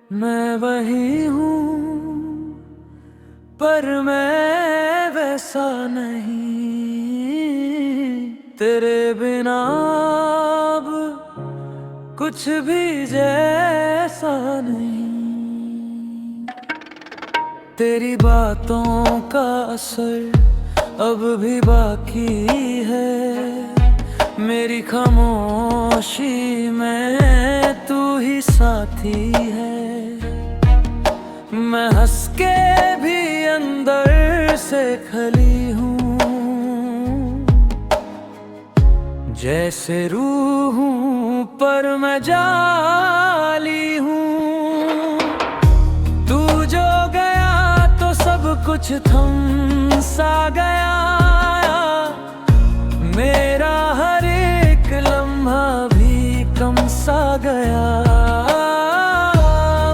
मैं वही हूँ पर मैं वैसा नहीं। तेरे बिना अब कुछ भी जैसा नहीं। तेरी बातों का असर अब भी बाकी है। मेरी खामोशी में तू ही साथी है। मैं हंस के भी अंदर से खली हूँ, जैसे रूह हूँ पर मैं जाली हूँ। तू जो गया तो सब कुछ थम सा गया। मेरा हर एक लम्हा भी कम सा गया।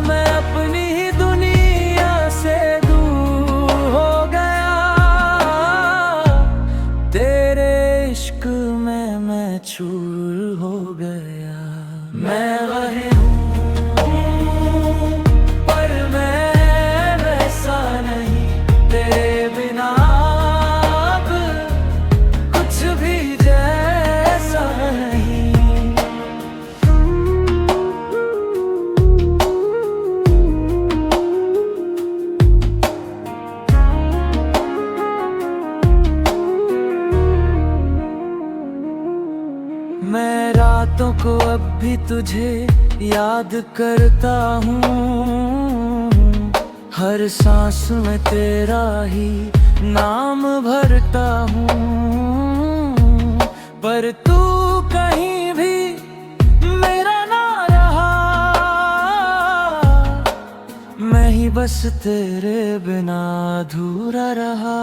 मैं अपनी ही दुनिया से दूर हो गया। तेरे इश्क में मैं चूर हो गया। मैं वही हूँ पर मैं वैसा नहीं। तेरे बिना अब कुछ भी जैसा नहीं। मैं रातों को अब भी तुझे याद करता हूँ। हर सांस में तेरा ही नाम भरता हूँ। पर तू कहीं भी मेरा ना रहा। मैं ही बस तेरे बिना अधूरा रहा।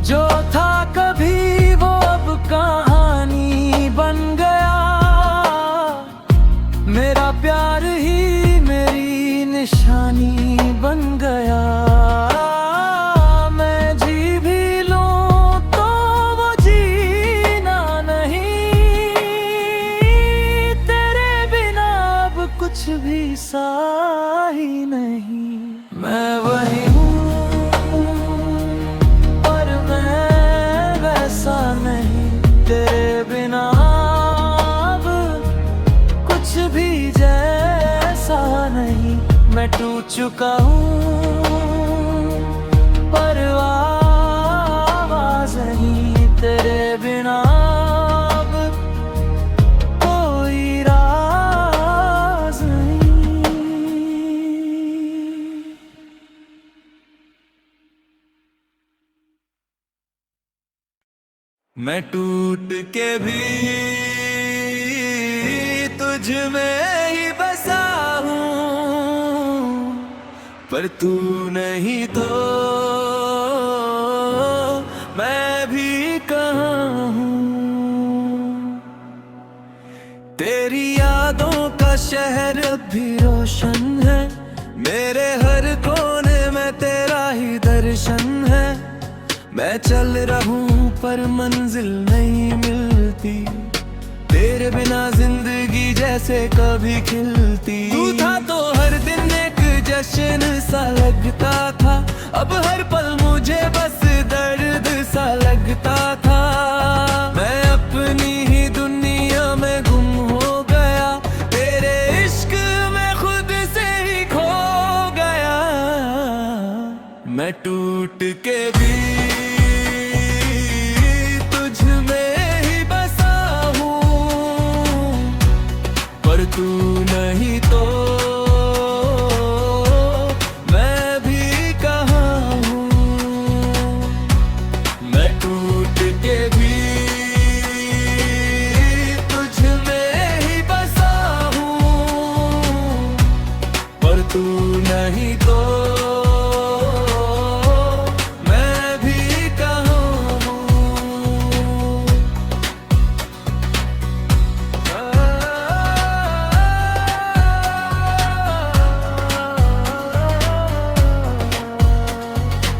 जो था कभी वो अब कहानी बन गया। मेरा प्यार ही मेरी निशानी बन गया। मैं जी भी लूं तो वो जीना नहीं। तेरे बिना अब कुछ भी सही नहीं। मैं वही हूँ नहीं। तेरे बिना अब कुछ भी जैसा नहीं। मैं टूट चुका हूँ पर आवाज़ नहीं। तेरे बिना अब कोई राज नहीं। मैं टूट के भी तुझ में ही बसा हूँ। पर तू नहीं तो मैं भी कहाँ हूँ। तेरी यादों का शहर अब भी रोशन है। मेरे हर कोने में तेरा ही दर्शन है। मैं चल रहा हूँ पर मंजिल नहीं मिलती। तेरे बिना जिंदगी जैसे कभी खिलती। तू था तो हर दिन एक जश्न सा लगता था। अब हर पल मुझे बस दर्द सा लगता था। मैं अपनी ही दुनिया में गुम हो गया। तेरे इश्क में खुद से ही खो गया। मैं टूट के भी तू नहीं तो मैं भी कहाँ हूँ। मैं टूट के भी तुझ में ही बसा हूँ। पर तू नहीं तो मैं भी कहाँ हूँ।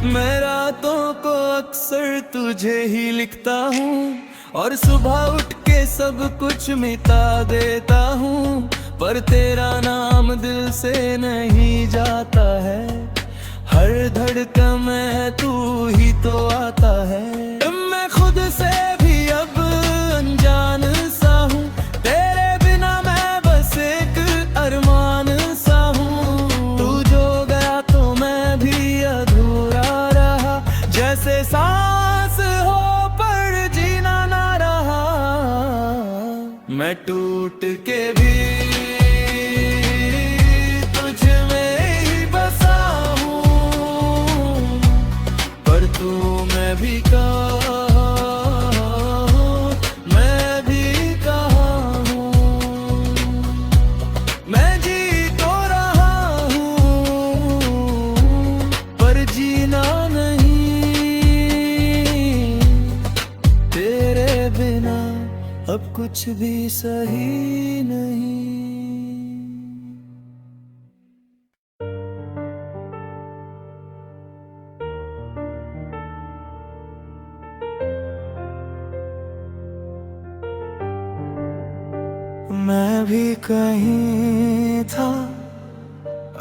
मैं रातों को अक्सर तुझे ही लिखता हूँ और सुबह उठ के सब कुछ मिटा देता हूँ। पर तेरा नाम दिल से नहीं जाता है। हर धड़कन में तू ही तो आता है। मैं खुद से भी अब अनजान सा हूँ, तेरे बिना मैं बस एक अरमान सा हूँ। तू जो गया तो मैं भी अधूरा रहा, जैसे सांस हो पर जीना ना रहा। मैं टूट के भी तुझ में ही बसा हूँ, पर तू मैं भी कहाँ, मैं भी कहाँ हूँ। मैं जी तो रहा हूँ पर जीना नहीं, तेरे बिना अब कुछ भी सही नहीं। मैं भी कहीं था,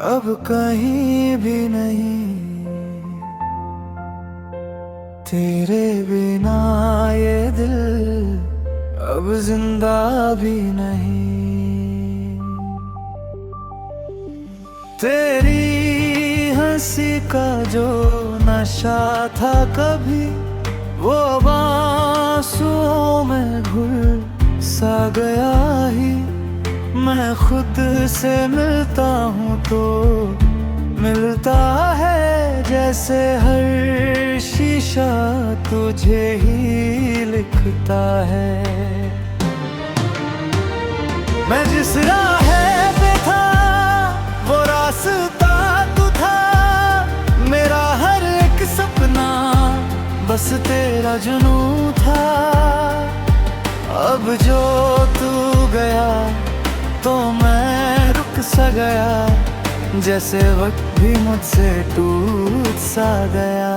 अब कहीं भी नहीं। तेरे बिना ये दिल अब जिंदा भी नहीं। तेरी हंसी का जो नशा था कभी, वो बांसुओं में घुल सा गया ही। मैं खुद से मिलता हूँ तो मिलता है जैसे हर शीशा तुझे ही लिखता है। मैं जिस राह पे था वो रास्ता तू था, मेरा हर एक सपना बस तेरा जुनू था। अब जो तू गया तो मैं रुक सा गया, जैसे वक्त भी मुझसे टूट सा गया।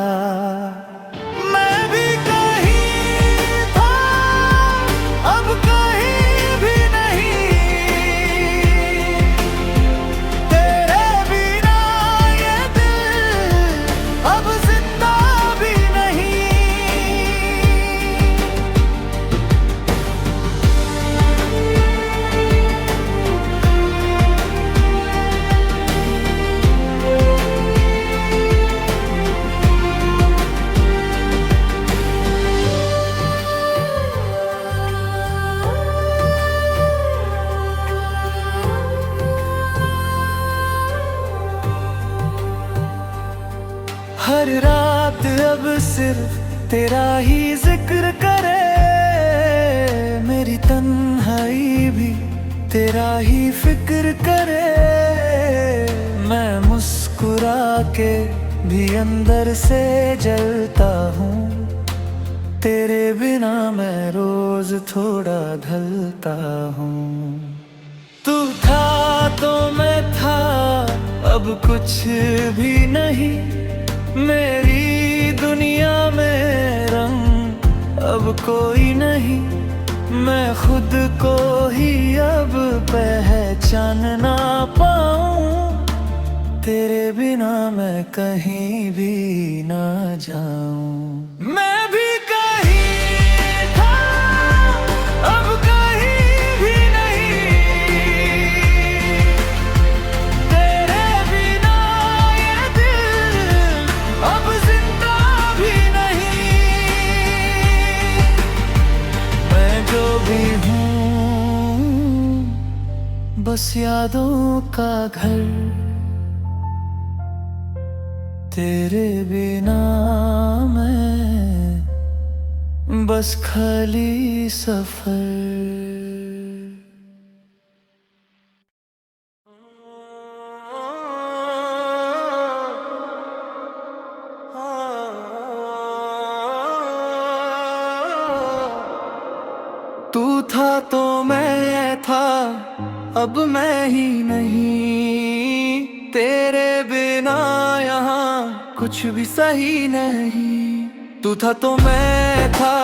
मैं भी कहीं था, अब कहीं भी नहीं। तेरे बिना ये दिल अब जिंदा भी नहीं। हर रात अब सिर्फ तेरा ही जिक्र करे, मेरी तन्हाई भी तेरा ही फिक्र करे। मैं मुस्कुरा के भी अंदर से जलता हूँ, तेरे बिना मैं रोज थोड़ा ढलता हूँ। तू था तो मैं था, अब कुछ भी नहीं। मेरी दुनिया में रंग अब कोई नहीं। मैं खुद को ही अब पहचान ना पाऊं, तेरे बिना मैं कहीं भी ना जाऊं। मैं भी कहीं था, अब कहीं भी नहीं। तेरे बिना ये दिल अब जिंदा भी नहीं। मैं जो भी हूँ बस यादों का घर, तेरे बिना मैं बस खाली सफर। तू था तो मैं था, अब मैं ही नहीं। तेरे बिना यहाँ कुछ भी सही नहीं। तू था तो मैं था,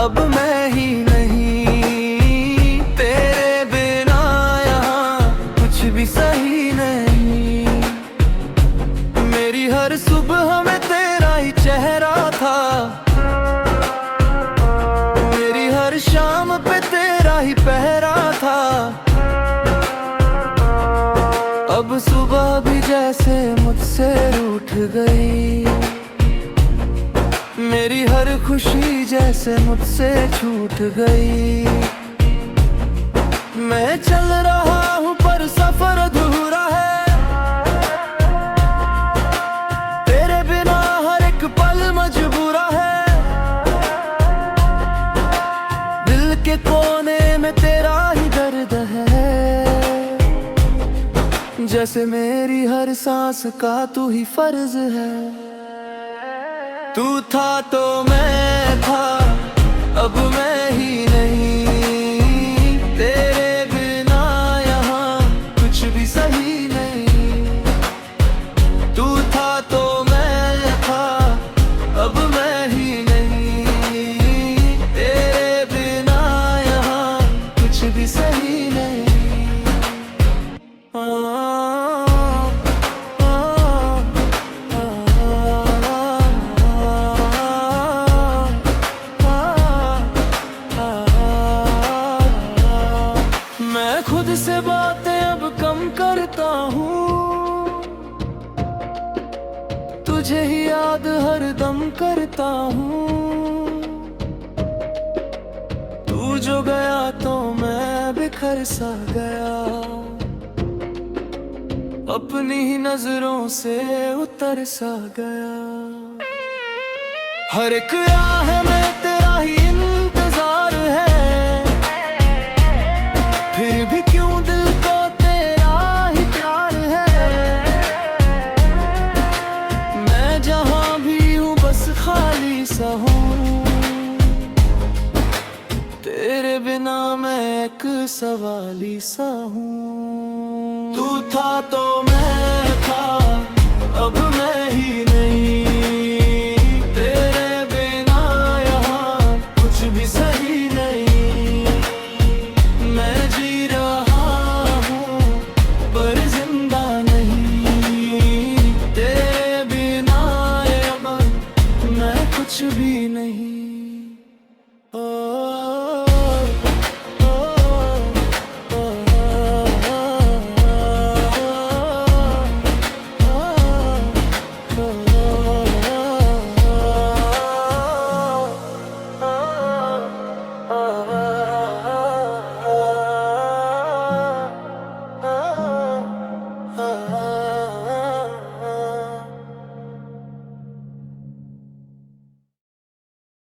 अब मैं ही नहीं। तेरे बिना यहाँ अब सुबह भी जैसे मुझसे रूठ गई, मेरी हर खुशी जैसे मुझसे छूट गई। मैं चल रहा हूँ पर सफर अधूरा है, तेरे बिना हर एक पल मजबूरा है। दिल के कोने में तेरा ही दर्द है, जैसे मेरी हर सांस का तू ही फर्ज है। तू था तो मैं था, अब मैं ही नहीं, तेरे बिना यहाँ कुछ भी सही नहीं। तू था तो मैं था, अब मैं ही नहीं, तेरे बिना यहाँ कुछ भी सही नहीं। मैं खुद से बातें अब कम करता हूँ, तुझे ही याद हर दम करता हूँ। तू जो गया तो मैं बिखर सा गया, अपनी ही नजरों से उतर सा गया। हर एक राह में तेरा ही इंतजार है, फिर भी क्यों दिल को तेरा ही प्यार है। मैं जहाँ भी हूँ बस खाली सा हूँ, तेरे बिना मैं एक सवाली सा हूँ। तू था तो मैं